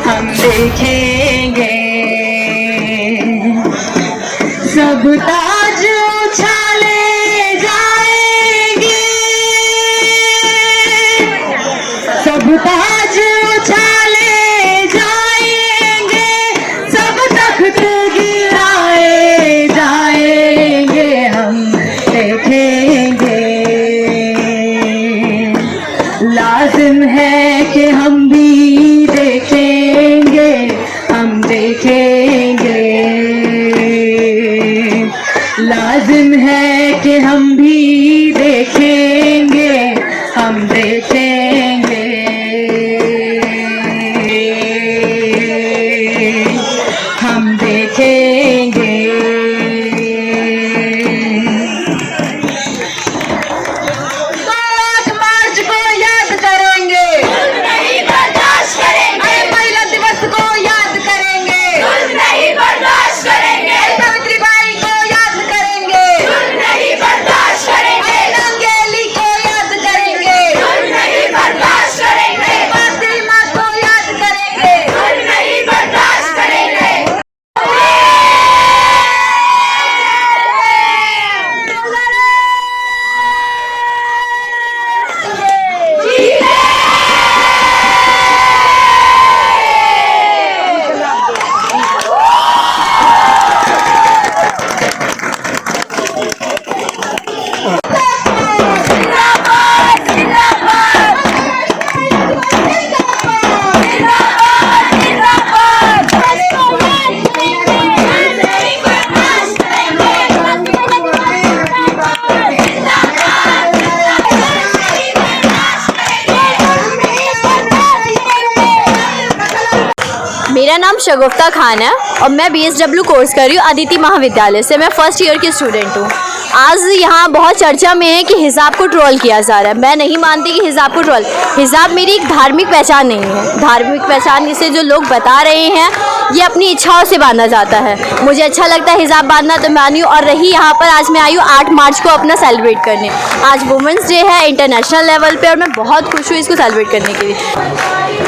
हम देखेंगे सब ताज उछाले जाएंगे, सब ताज उछाले जाएंगे, सब तख्त गिराए जाएंगे, हम देखेंगे। लाजिम है कि हम भी देखेंगे, हम देखेंगे। लाजिम है कि हम भी देखेंगे, हम देखेंगे। हम देखेंगे। मेरा नाम शगुफ्ता खान है और मैं BSW कोर्स कर रही हूँ अदिति महाविद्यालय से। मैं फर्स्ट ईयर की स्टूडेंट हूँ। आज यहाँ बहुत चर्चा में है कि हिजाब को ट्रोल किया जा रहा है। मैं नहीं मानती कि हिजाब को ट्रोल, हिजाब मेरी एक धार्मिक पहचान नहीं है। धार्मिक पहचान इसे जो लोग बता रहे हैं ये अपनी इच्छाओं से बांधा जाता है। मुझे अच्छा लगता है हिजाब बांधना, तो मैं आई हूँ। और रही यहाँ पर आज मैं आई हूँ 8 मार्च को अपना सेलिब्रेट करने। आज वुमेंस डे है इंटरनेशनल लेवल पे और मैं बहुत खुश हूँ इसको सेलिब्रेट करने के लिए।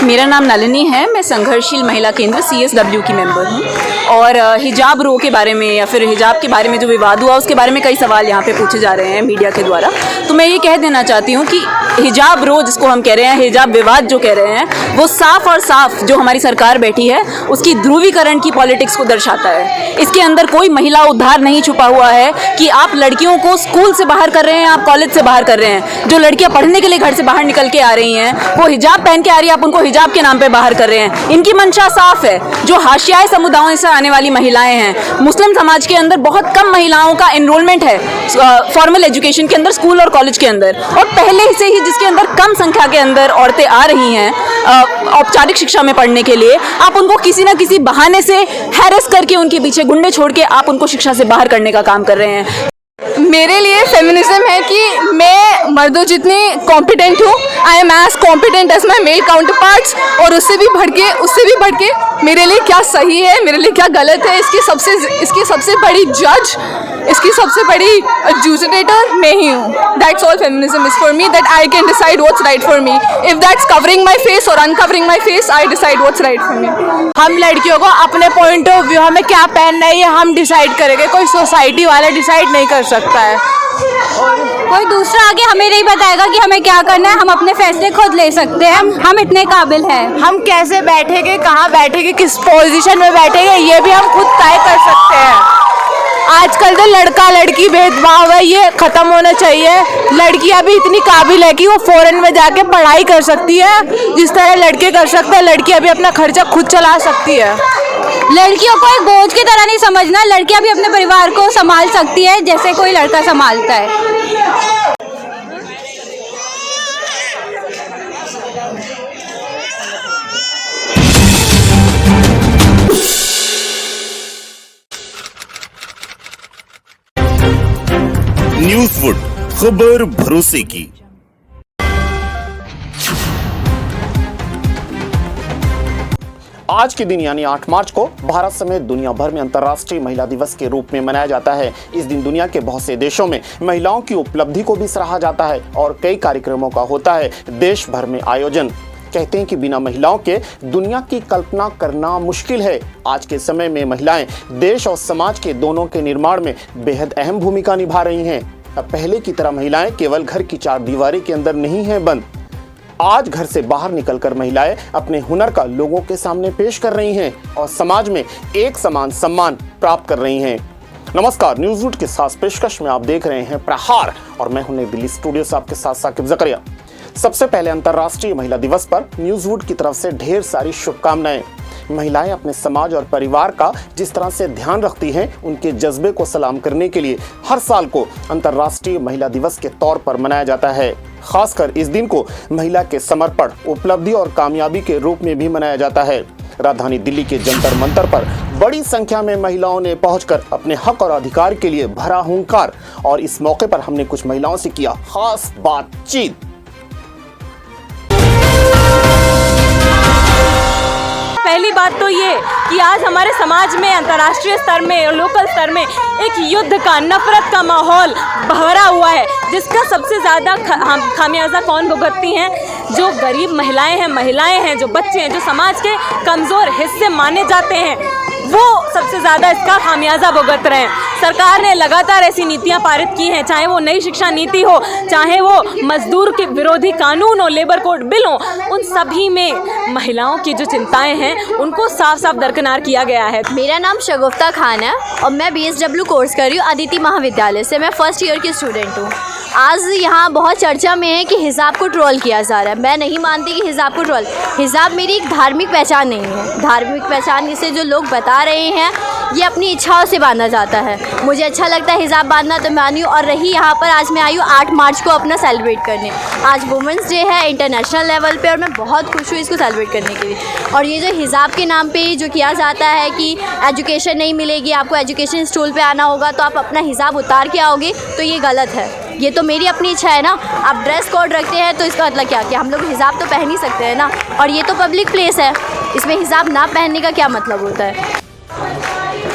मेरा नाम नलिनी है, मैं संघर्षशील महिला केंद्र CSW की मेंबर हूँ। और हिजाब रो के बारे में या फिर हिजाब के बारे में जो विवाद हुआ उसके बारे में कई सवाल यहाँ पे पूछे जा रहे हैं मीडिया के द्वारा। तो मैं ये कह देना चाहती हूँ कि हिजाब रो जिसको हम कह रहे हैं, हिजाब विवाद जो कह रहे हैं, वो साफ और साफ जो हमारी सरकार बैठी है उसकी ध्रुवीकरण की पॉलिटिक्स को दर्शाता है। इसके अंदर कोई महिला उद्धार नहीं छुपा हुआ है कि आप लड़कियों को स्कूल से बाहर कर रहे हैं, आप कॉलेज से बाहर कर रहे हैं। जो लड़कियां पढ़ने के लिए घर से बाहर निकल के आ रही हैं वो हिजाब पहन के आ रही है, आप उनको हिजाब के नाम पे बाहर कर रहे हैं। इनकी मंशा साफ है। जो हाशियाई समुदायों से आने वाली महिलाएं हैं, मुस्लिम समाज के अंदर बहुत कम महिलाओं का एनरोलमेंट है फॉर्मल एजुकेशन के अंदर, स्कूल और कॉलेज के अंदर। और पहले से ही जिसके अंदर कम संख्या के अंदर औरतें आ रही हैं औपचारिक शिक्षा में पढ़ने के लिए, आप उनको किसी ना किसी बहाने से हैरेस करके उनके पीछे गुंडे छोड़ के आप उनको शिक्षा से बाहर करने का काम कर रहे हैं। मेरे लिए फेमिनिज्म है कि मैं मर्दों जितनी कॉम्पिटेंट हूँ, I am as competent as my male counterparts, और उससे भी बढ़ के मेरे लिए क्या सही है, मेरे लिए क्या गलत है, इसकी सबसे बड़ी जज, इसकी सबसे बड़ी एडजुडिकेटर मैं ही हूँ। That's all feminism is for me, that I can decide what's right for me. If that's covering my face और uncovering my face, I decide what's right for me. हम लड़कियों को अपने पॉइंट ऑफ व्यू, हमें क्या पहनना है ये हम डिसाइड करेंगे, कोई सोसाइटी वाला डिसाइड नहीं कर सकता है। कोई दूसरा आगे हमें नहीं बताएगा कि हमें क्या करना है। हम अपने फैसले खुद ले सकते हैं, हम इतने काबिल हैं। हम कैसे बैठेंगे, कहाँ बैठेंगे, किस पोजीशन में बैठेंगे, ये भी हम खुद तय कर सकते हैं। आजकल जो लड़का लड़की भेदभाव है ये खत्म होना चाहिए। लड़कियां भी इतनी काबिल है कि वो फॉरेन में जाके पढ़ाई कर सकती है, जिस तरह लड़के कर सकते हैं। लड़कियां भी अपना खर्चा खुद चला सकती है। लड़कियों को एक बोझ की तरह नहीं समझना, लड़कियां भी अपने परिवार को संभाल सकती है जैसे कोई लड़का संभालता है। न्यूज़वुड, खबर भरोसे की। आज के दिन यानी 8 मार्च को भारत समेत दुनिया भर में अंतर्राष्ट्रीय महिला दिवस के रूप में मनाया जाता है। इस दिन दुनिया के बहुत से देशों में महिलाओं की उपलब्धि को भी सराहा जाता है और कई कार्यक्रमों का होता है देश भर में आयोजन। कहते हैं कि बिना महिलाओं के दुनिया की कल्पना करना मुश्किल है। आज के समय में महिलाएं देश और समाज के दोनों के निर्माण में बेहद अहम भूमिका निभा रही हैं। अब पहले की तरह महिलाएं केवल घर की चार दीवारी के अंदर नहीं हैं बंद। आज घर से बाहर निकलकर महिलाएं अपने हुनर का लोगों के सामने पेश कर रही हैं और समाज में एक समान सम्मान प्राप्त कर रही हैं। नमस्कार, न्यूज़वुड के साथ पेशकश में आप देख रहे हैं प्रहार और मैं हूं नई दिल्ली स्टूडियो से आपके साथ साकिब जकरिया। सबसे पहले अंतर्राष्ट्रीय महिला दिवस पर न्यूज़वुड की तरफ से ढेर सारी शुभकामनाएं। महिलाएं अपने समाज और परिवार का जिस तरह से ध्यान रखती हैं, उनके जज्बे को सलाम करने के लिए हर साल को अंतर्राष्ट्रीय महिला दिवस के तौर पर मनाया जाता है। खासकर इस दिन को महिला के समर्पण, उपलब्धि और कामयाबी के रूप में भी मनाया जाता है। राजधानी दिल्ली के जंतर मंतर पर बड़ी संख्या में महिलाओं ने पहुंचकर अपने हक और अधिकार के लिए भरा हुंकार और इस मौके पर हमने कुछ महिलाओं से किया खास बातचीत। पहली बात तो ये कि आज हमारे समाज में अंतर्राष्ट्रीय स्तर में और लोकल स्तर में एक युद्ध का, नफरत का माहौल भरा हुआ है, जिसका सबसे ज़्यादा खामियाजा कौन भुगतती हैं? जो गरीब महिलाएं हैं, जो बच्चे हैं, जो समाज के कमज़ोर हिस्से माने जाते हैं, वो सबसे ज़्यादा इसका खामियाजा भुगत रहे हैं। सरकार ने लगातार ऐसी नीतियां पारित की हैं, चाहे वो नई शिक्षा नीति हो, चाहे वो मजदूर के विरोधी कानून हो, लेबर कोड बिल हो, उन सभी में महिलाओं की जो चिंताएं हैं उनको साफ साफ दरकिनार किया गया है। मेरा नाम शगुफ्ता खान है और मैं BSW कोर्स कर रही हूँ आदिति महाविद्यालय से। मैं फर्स्ट ईयर की स्टूडेंट हूँ। आज यहाँ बहुत चर्चा में है कि हिजाब को ट्रोल किया जा रहा है। मैं नहीं मानती कि हिजाब को ट्रोल, हिजाब मेरी एक धार्मिक पहचान नहीं है। धार्मिक पहचान इसे जो लोग बता रहे हैं, ये अपनी इच्छाओं से बांधा जाता है। मुझे अच्छा लगता है हिजाब बांधना, तो मैं आई हूँ। और रही यहाँ पर, आज मैं आई हूँ 8 मार्च को अपना सेलिब्रेट करने। आज वुमेंस डे है इंटरनेशनल लेवल पे और मैं बहुत खुश हूँ इसको सेलिब्रेट करने के लिए। और ये जो हिजाब के नाम पे जो किया जाता है कि एजुकेशन नहीं मिलेगी, आपको एजुकेशन स्टूल पे आना होगा तो आप अपना हिजाब उतार के आओगे, तो ये गलत है। ये तो मेरी अपनी इच्छा है ना। आप ड्रेस कोड रखते हैं तो इसका मतलब क्या कि हम लोग हिजाब तो पहन ही सकते हैं ना। और ये तो पब्लिक प्लेस है, इसमें हिजाब ना पहनने का क्या मतलब होता है?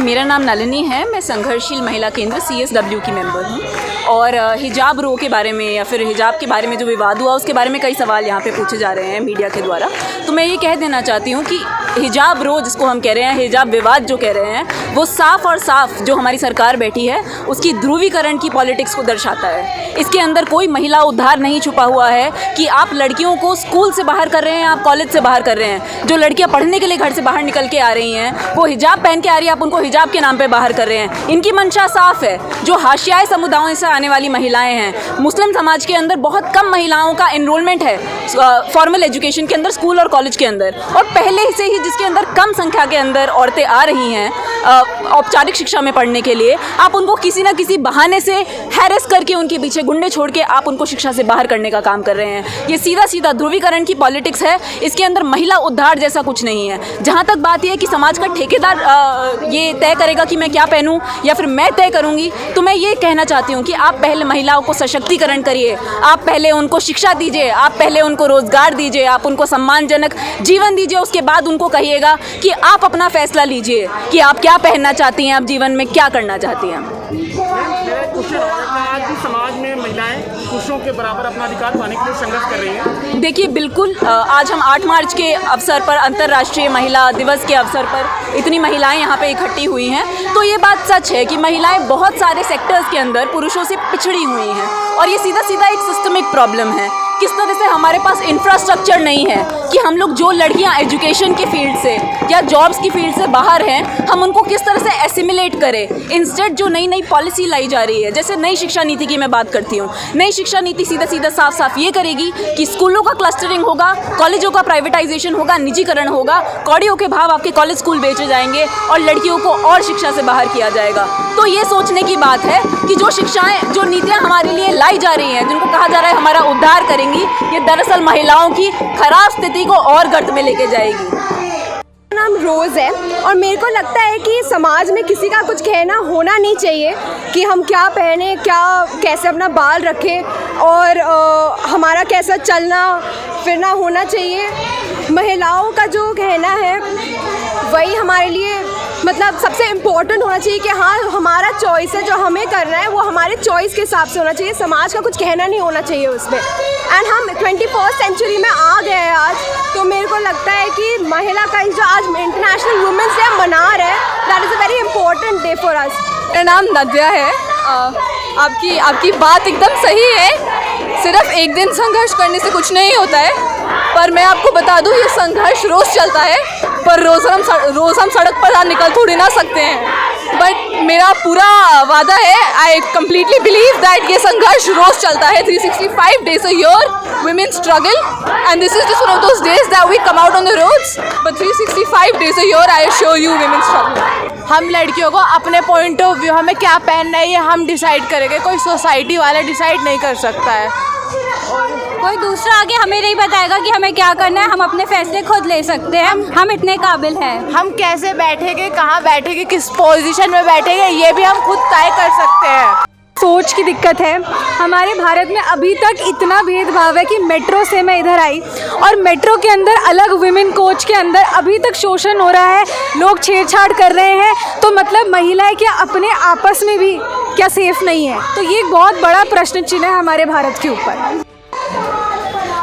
मेरा नाम नलिनी है, मैं संघर्षशील महिला केंद्र CSW की मेंबर हूँ। और हिजाब रो के बारे में या फिर हिजाब के बारे में जो विवाद हुआ, उसके बारे में कई सवाल यहाँ पे पूछे जा रहे हैं मीडिया के द्वारा। तो मैं ये कह देना चाहती हूँ कि हिजाब रो जिसको हम कह रहे हैं, हिजाब विवाद जो कह रहे हैं, वो साफ और साफ जो हमारी सरकार बैठी है उसकी ध्रुवीकरण की पॉलिटिक्स को दर्शाता है। इसके अंदर कोई महिला उद्धार नहीं छुपा हुआ है कि आप लड़कियों को स्कूल से बाहर कर रहे हैं, आप कॉलेज से बाहर कर रहे हैं। जो लड़कियाँ पढ़ने के लिए घर से बाहर निकल के आ रही हैं, वो हिजाब पहन के आ रही है, आप उनको हिजाब के नाम पे बाहर कर रहे हैं। इनकी मंशा साफ है। जो हाशियाई समुदायों से आने वाली महिलाएं हैं, मुस्लिम समाज के अंदर बहुत कम महिलाओं का एनरोलमेंट है फॉर्मल एजुकेशन के अंदर, स्कूल और कॉलेज के अंदर। और पहले से ही जिसके अंदर कम संख्या के अंदर औरतें आ रही हैं औपचारिक शिक्षा में पढ़ने के लिए, आप उनको किसी ना किसी बहाने से हैरेस करके, उनके पीछे गुंडे छोड़ के आप उनको शिक्षा से बाहर करने का काम कर रहे हैं। ये सीधा सीधा ध्रुवीकरण की पॉलिटिक्स है। इसके अंदर महिला उद्धार जैसा कुछ नहीं है। जहाँ तक बात यह है कि समाज का ठेकेदार ये तय करेगा कि मैं क्या पहनूं या फिर मैं तय करूंगी, तो मैं ये कहना चाहती हूँ कि आप पहले महिलाओं को सशक्तिकरण करिए, आप पहले उनको शिक्षा दीजिए, आप पहले उनको रोजगार दीजिए, आप उनको सम्मानजनक जीवन दीजिए। उसके बाद उनको कहिएगा कि आप अपना फैसला लीजिए कि आप क्या पहनना चाहती हैं, आप जीवन में क्या करना चाहती हैं। आज भी समाज में महिलाएं पुरुषों के बराबर अपना अधिकार पाने के लिए संघर्ष कर रही हैं। देखिए, बिल्कुल आज हम 8 मार्च के अवसर पर, अंतर्राष्ट्रीय महिला दिवस के अवसर पर इतनी महिलाएं यहाँ पे इकट्ठी हुई हैं, तो ये बात सच है कि महिलाएं बहुत सारे सेक्टर्स के अंदर पुरुषों से पिछड़ी हुई हैं। और ये सीधा सीधा एक सिस्टमिक प्रॉब्लम है। किस तरह से हमारे पास इंफ्रास्ट्रक्चर नहीं है कि हम लोग जो लड़कियां एजुकेशन के फील्ड से या जॉब्स की फील्ड से बाहर हैं, हम उनको किस तरह से एसिमिलेट करें। इंस्टेड जो नई नई पॉलिसी लाई जा रही है, जैसे नई शिक्षा नीति की मैं बात करती हूँ, नई शिक्षा नीति सीधा सीधा साफ साफ ये करेगी कि स्कूलों का क्लस्टरिंग होगा, कॉलेजों का प्राइवेटाइजेशन होगा, निजीकरण होगा, कौड़ियों के भाव आपके कॉलेज स्कूल बेचे जाएंगे और लड़कियों को और शिक्षा से बाहर किया जाएगा। तो ये सोचने की बात है कि जो शिक्षाएं, जो नीतियाँ हमारे लिए लाई जा रही हैं, जिनको कहा जा रहा है हमारा उद्धार करेंगी, ये दरअसल महिलाओं की खराब स्थिति को और गर्त में लेके जाएगी। नाम रोज़ है और मेरे को लगता है कि समाज में किसी का कुछ कहना होना नहीं चाहिए कि हम क्या पहने, क्या कैसे अपना बाल रखें और हमारा कैसा चलना फिरना होना चाहिए। महिलाओं का जो कहना है वही हमारे लिए मतलब सबसे इम्पोर्टेंट होना चाहिए कि हाँ हमारा चॉइस है, जो हमें करना है वो हमारे चॉइस के हिसाब से होना चाहिए, समाज का कुछ कहना नहीं होना चाहिए उसमें। एंड हम 21st सेंचुरी में आ गए हैं आज, तो मेरे को लगता है कि महिला का जो आज इंटरनेशनल वुमेंस डे मना रहे हैं, that is a very important day for us. मेरा नाम नदिया है। आपकी बात एकदम सही है, सिर्फ एक दिन संघर्ष करने से कुछ नहीं होता है, पर मैं आपको बता दूं ये संघर्ष रोज़ चलता है, पर रोज़ हम सड़क पर निकल थोड़ी ना सकते हैं। बट मेरा पूरा वादा है, आई कम्प्लीटली बिलीव दैट ये संघर्ष रोज़ चलता है। 365 days a year women struggle and this is just one of those days that we come out on the roads, but 365 days a year I assure you women struggle। हम लड़कियों को अपने point of view हमें क्या पहनना है ये हम डिसाइड करेंगे, कोई सोसाइटी वाला डिसाइड नहीं कर सकता है। कोई दूसरा आगे हमें नहीं बताएगा कि हमें क्या करना है, हम अपने फैसले खुद ले सकते हैं, हम इतने काबिल हैं। हम कैसे बैठेंगे, कहाँ बैठेंगे, किस पोजीशन में बैठेंगे ये भी हम खुद तय कर सकते हैं। सोच की दिक्कत है हमारे भारत में, अभी तक इतना भेदभाव है कि मेट्रो से मैं इधर आई और मेट्रो के अंदर अलग वुमेन कोच के अंदर अभी तक शोषण हो रहा है, लोग छेड़छाड़ कर रहे हैं। तो मतलब महिलाएं क्या अपने आपस में भी क्या सेफ नहीं है? तो ये एक बहुत बड़ा प्रश्न चिन्ह है हमारे भारत के ऊपर।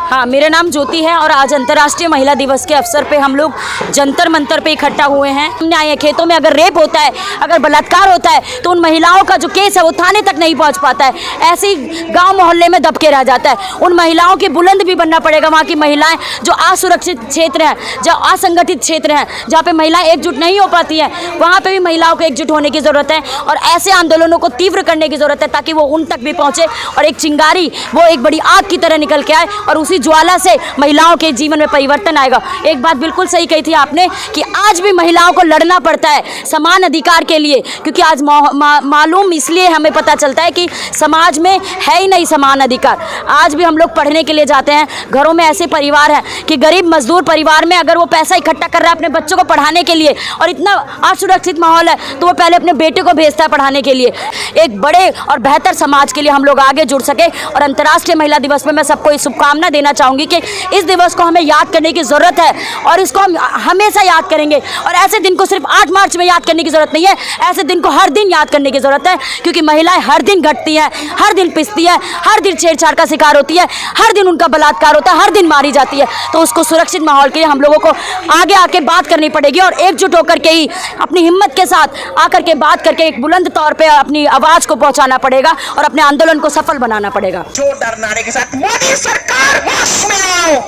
हाँ, मेरा नाम ज्योति है और आज अंतर्राष्ट्रीय महिला दिवस के अवसर पे हम लोग जंतर मंतर पे इकट्ठा हुए हैं। हमने आए खेतों में अगर रेप होता है, अगर बलात्कार होता है तो उन महिलाओं का जो केस है वो थाने तक नहीं पहुंच पाता है, ऐसे ही गांव मोहल्ले में दबके रह जाता है। उन महिलाओं के बुलंद भी बनना पड़ेगा। वहाँ की महिलाएं जो असुरक्षित क्षेत्र हैं, जो असंगठित क्षेत्र हैं, जहाँ पे महिलाएं एकजुट नहीं हो पाती हैं, वहाँ पे भी महिलाओं को एकजुट होने की ज़रूरत है और ऐसे आंदोलनों को तीव्र करने की ज़रूरत है ताकि वो उन तक भी पहुँचे और एक चिंगारी वो एक बड़ी आग की तरह निकल के आए और उसी ज्वाला से महिलाओं के जीवन में परिवर्तन आएगा। एक बात बिल्कुल सही कही थी आपने कि आज भी महिलाओं को लड़ना पड़ता है समान अधिकार के लिए, क्योंकि आज मालूम इसलिए हमें पता चलता है कि समाज में है ही नहीं समान अधिकार। आज भी हम लोग पढ़ने के लिए जाते हैं, घरों में ऐसे परिवार हैं कि गरीब मजदूर परिवार में अगर वो पैसा इकट्ठा कर रहा है अपने बच्चों को पढ़ाने के लिए और इतना असुरक्षित माहौल है तो वो पहले अपने बेटे को भेजता है पढ़ाने के लिए। एक बड़े और बेहतर समाज के लिए हम लोग आगे जुड़ सके और अंतर्राष्ट्रीय महिला दिवस में मैं सबको शुभकामना देना चाहूँगी कि इस दिवस को हमें याद करने की ज़रूरत है और इसको हम हमेशा याद करेंगे। और ऐसे दिन को सिर्फ 8 मार्च में याद करने की ज़रूरत नहीं है, ऐसे दिन को हर दिन याद करने की ज़रूरत है, क्योंकि महिलाएं हर दिन घटती हैं, हर दिन पिसती है, हर दिन छेड़छाड़ का शिकार होती है, हर दिन उनका बलात्कार होता है, हर दिन मारी जाती है। तो उसको सुरक्षित माहौल के लिए हम लोगों को आगे आके बात करनी पड़ेगी और एकजुट होकर के ही अपनी हिम्मत के साथ आकर के बात करके एक बुलंद तौर पर अपनी आवाज़ को पहुँचाना पड़ेगा और अपने आंदोलन को सफल बनाना पड़ेगा। जोरदार नारे के साथ मोदी सरकार होश में आओ,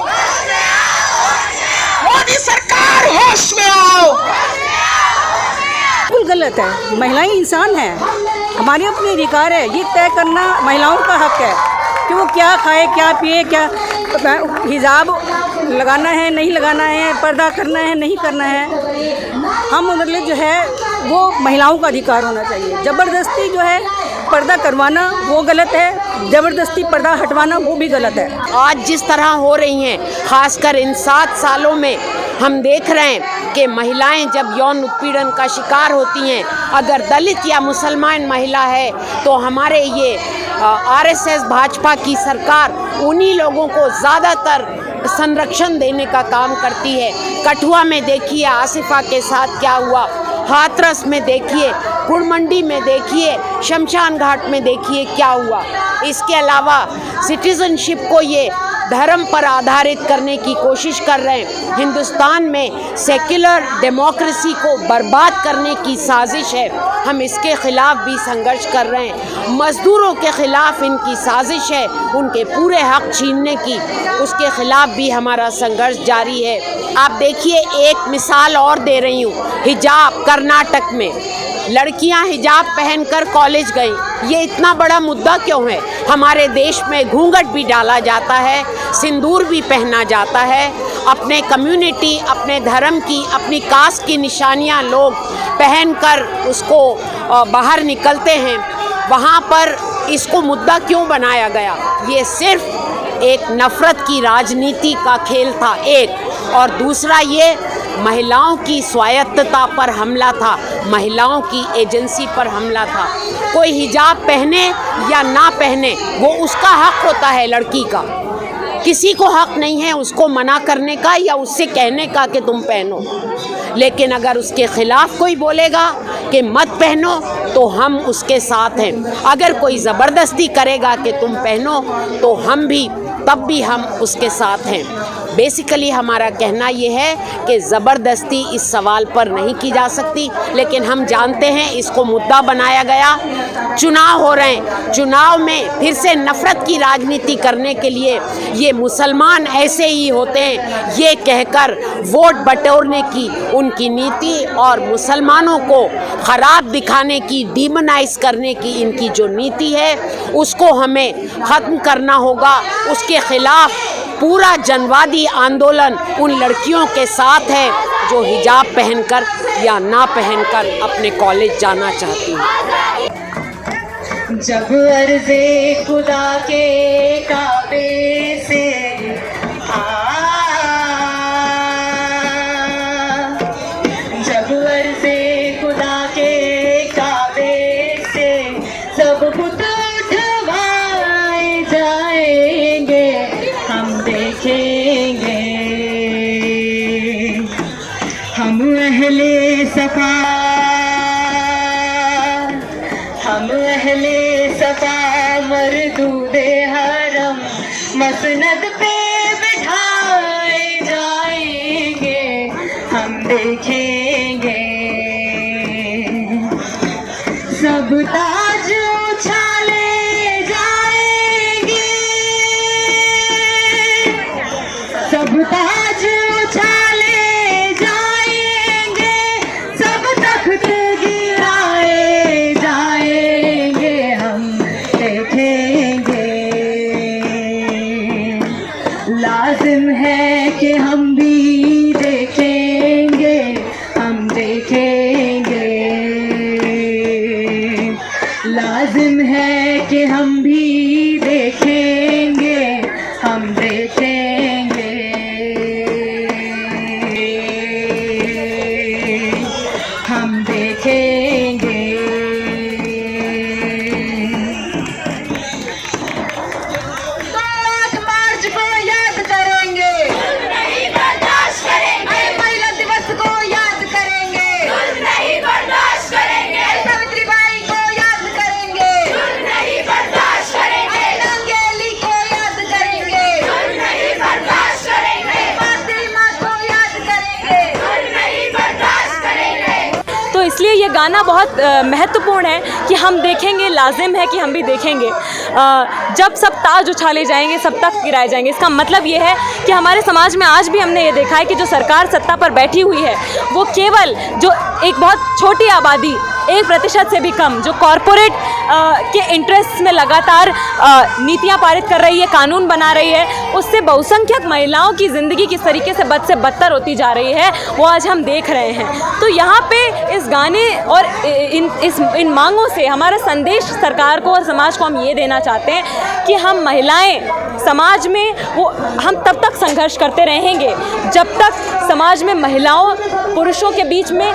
मोदी सरकार होश में आओ। बिल्कुल गलत है, महिलाएं इंसान हैं, हमारे अपने अधिकार है, ये तय करना महिलाओं का हक है कि वो क्या खाए, क्या पिए, क्या हिजाब लगाना है, नहीं लगाना है, पर्दा करना है, नहीं करना है। हम मतलब जो है वो महिलाओं का अधिकार होना चाहिए। ज़बरदस्ती जो है पर्दा करवाना वो गलत है, ज़बरदस्ती पर्दा हटवाना वो भी गलत है। आज जिस तरह हो रही हैं, खासकर इन 7 सालों में हम देख रहे हैं कि महिलाएं जब यौन उत्पीड़न का शिकार होती हैं, अगर दलित या मुसलमान महिला है तो हमारे ये आरएसएस भाजपा की सरकार उन्हीं लोगों को ज़्यादातर संरक्षण देने का काम करती है। कठुआ में देखिए आसिफा के साथ क्या हुआ, हाथरस में देखिए, गुड़मंडी में देखिए, शमशान घाट में देखिए क्या हुआ। इसके अलावा सिटीजनशिप को ये धर्म पर आधारित करने की कोशिश कर रहे हैं। हिंदुस्तान में सेक्युलर डेमोक्रेसी को बर्बाद करने की साजिश है, हम इसके ख़िलाफ़ भी संघर्ष कर रहे हैं। मज़दूरों के ख़िलाफ़ इनकी साजिश है, उनके पूरे हक़ छीनने की, उसके ख़िलाफ़ भी हमारा संघर्ष जारी है। आप देखिए, एक मिसाल और दे रही हूँ, हिजाब कर्नाटक में लड़कियां हिजाब पहनकर कॉलेज गईं। ये इतना बड़ा मुद्दा क्यों है? हमारे देश में घूंघट भी डाला जाता है, सिंदूर भी पहना जाता है, अपने कम्युनिटी, अपने धर्म की, अपनी कास्ट की निशानियां लोग पहनकर उसको बाहर निकलते हैं। वहाँ पर इसको मुद्दा क्यों बनाया गया? ये सिर्फ एक नफ़रत की राजनीति का खेल था एक, और दूसरा ये महिलाओं की स्वायत्तता पर हमला था, महिलाओं की एजेंसी पर हमला था। कोई हिजाब पहने या ना पहने वो उसका हक होता है, लड़की का। किसी को हक नहीं है उसको मना करने का या उससे कहने का कि तुम पहनो। लेकिन अगर उसके खिलाफ कोई बोलेगा कि मत पहनो तो हम उसके साथ हैं। अगर कोई ज़बरदस्ती करेगा कि तुम पहनो तो हम भी, तब भी हम उसके साथ हैं। बेसिकली हमारा कहना ये है कि ज़बरदस्ती इस सवाल पर नहीं की जा सकती, लेकिन हम जानते हैं इसको मुद्दा बनाया गया। चुनाव हो रहे हैं, चुनाव में फिर से नफ़रत की राजनीति करने के लिए ये मुसलमान ऐसे ही होते हैं, ये कहकर वोट बटोरने की उनकी नीति और मुसलमानों को ख़राब दिखाने की, डीमोनाइज करने की इनकी जो नीति है, उसको हमें ख़त्म करना होगा। उसके खिलाफ पूरा जनवादी आंदोलन उन लड़कियों के साथ है जो हिजाब पहनकर या ना पहनकर अपने कॉलेज जाना चाहती हैं। जब अर्ज़े खुदा के काबे से जब अर्ज़े खुदा के काबे से सब बुत उठवाए जाएंगे, हम देखेंगे। हम अहले सफा, हम अहले सफा मरदूदे हरम मसनद पे बिठाए जाएंगे, हम देखेंगे। सब ताज उछाले जाएंगे, सब ताज उछाले जाएंगे, सब तख्त गिराए जाएंगे, हम देखेंगे। लाजिम है कि हम भी देखेंगे, हम देखेंगे। लाजिम है कि हम भी देखेंगे, हम देखेंगे। हम देखेंगे। मार्च को याद करेंगे, नहीं बर्दाश्त करेंगे। महिला दिवस को याद करेंगे, नहीं बर्दाश्त करेंगे। सावित्रीबाई को याद करेंगे, नहीं बर्दाश्त करेंगे। नंगेली को याद करेंगे, नहीं बर्दाश्त करेंगे। फातिमा को याद करेंगे, नहीं बर्दाश्त करेंगे। तो इसलिए ये गाना बहुत महत्वपूर्ण है कि हम देखेंगे, लाजिम है कि हम भी देखेंगे। जब सब ताज उछाले जाएंगे, सब तख्त गिराए जाएंगे, इसका मतलब ये है कि हमारे समाज में आज भी हमने ये देखा है कि जो सरकार सत्ता पर बैठी हुई है वो केवल जो एक बहुत छोटी आबादी, 1% से भी कम, जो कॉरपोरेट के इंटरेस्ट में लगातार नीतियां पारित कर रही है, कानून बना रही है, उससे बहुसंख्यक महिलाओं की ज़िंदगी किस तरीके से बदतर होती जा रही है वो आज हम देख रहे हैं। तो यहाँ पे इस गाने और इन मांगों से हमारा संदेश सरकार को और समाज को हम ये देना चाहते हैं कि हम महिलाएं समाज में वो हम तब तक संघर्ष करते रहेंगे जब तक समाज में महिलाओं पुरुषों के बीच में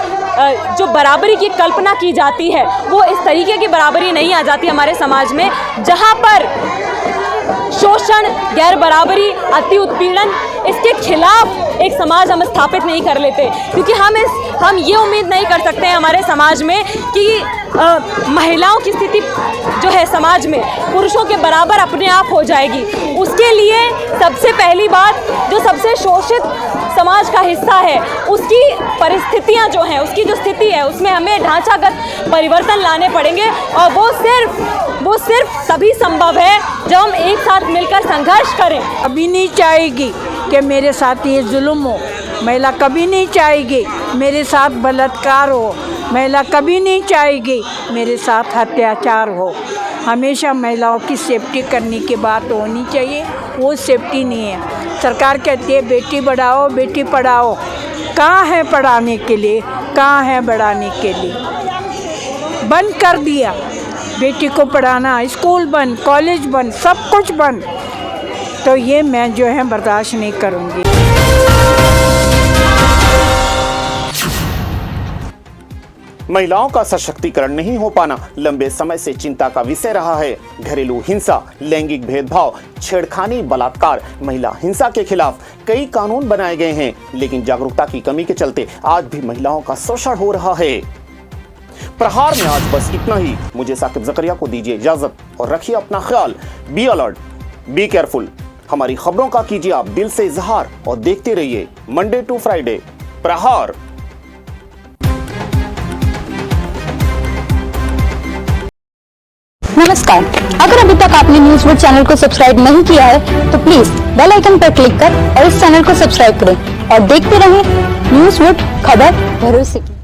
जो बराबरी की कल्पना की जाती है वो इस तरीके की बराबरी नहीं आ जाती हमारे समाज में, जहाँ पर शोषण, गैर बराबरी, अति उत्पीड़न, इसके खिलाफ एक समाज हम स्थापित नहीं कर लेते। क्योंकि हम ये उम्मीद नहीं कर सकते हैं हमारे समाज में कि महिलाओं की स्थिति जो है समाज में पुरुषों के बराबर अपने आप हो जाएगी। उसके लिए सबसे पहली बात, जो सबसे शोषित समाज का हिस्सा है उसकी परिस्थितियां जो हैं, उसकी जो स्थिति है उसमें हमें ढांचागत परिवर्तन लाने पड़ेंगे। और वो सिर्फ तभी संभव है जब हम एक साथ मिलकर संघर्ष करें। कभी नहीं चाहेगी कि मेरे साथ ये जुल्म हो, महिला कभी नहीं चाहेगी मेरे साथ बलात्कार हो, महिला कभी नहीं चाहेगी मेरे साथ अत्याचार हो। हमेशा महिलाओं की सेफ्टी करने की बात होनी चाहिए, वो सेफ्टी नहीं है। सरकार कहती है बेटी बढ़ाओ बेटी पढ़ाओ, कहाँ है पढ़ाने के लिए, कहाँ है बढ़ाने के लिए? बंद कर दिया बेटी को पढ़ाना, स्कूल बंद, कॉलेज बंद, सब कुछ बंद। तो ये मैं जो है बर्दाश्त नहीं करूँगी। महिलाओं का सशक्तिकरण नहीं हो पाना लंबे समय से चिंता का विषय रहा है। घरेलू हिंसा, लैंगिक भेदभाव, छेड़खानी, बलात्कार, महिला हिंसा के खिलाफ कई कानून बनाए गए हैं, लेकिन जागरूकता की कमी के चलते आज भी महिलाओं का शोषण हो रहा है। प्रहार में आज बस इतना ही। मुझे साकिब जकरिया को दीजिए इजाजत और रखिए अपना ख्याल। Be alert, be careful. हमारी खबरों का कीजिए आप दिल से इजहार और देखते रहिए मंडे टू फ्राइडे प्रहार। नमस्कार, अगर अभी तक आपने न्यूज़ वर्ड चैनल को सब्सक्राइब नहीं किया है तो प्लीज बेल आइकन पर क्लिक कर और इस चैनल को सब्सक्राइब करें और देखते रहें न्यूज़ वर्ड, खबर भरोसे की।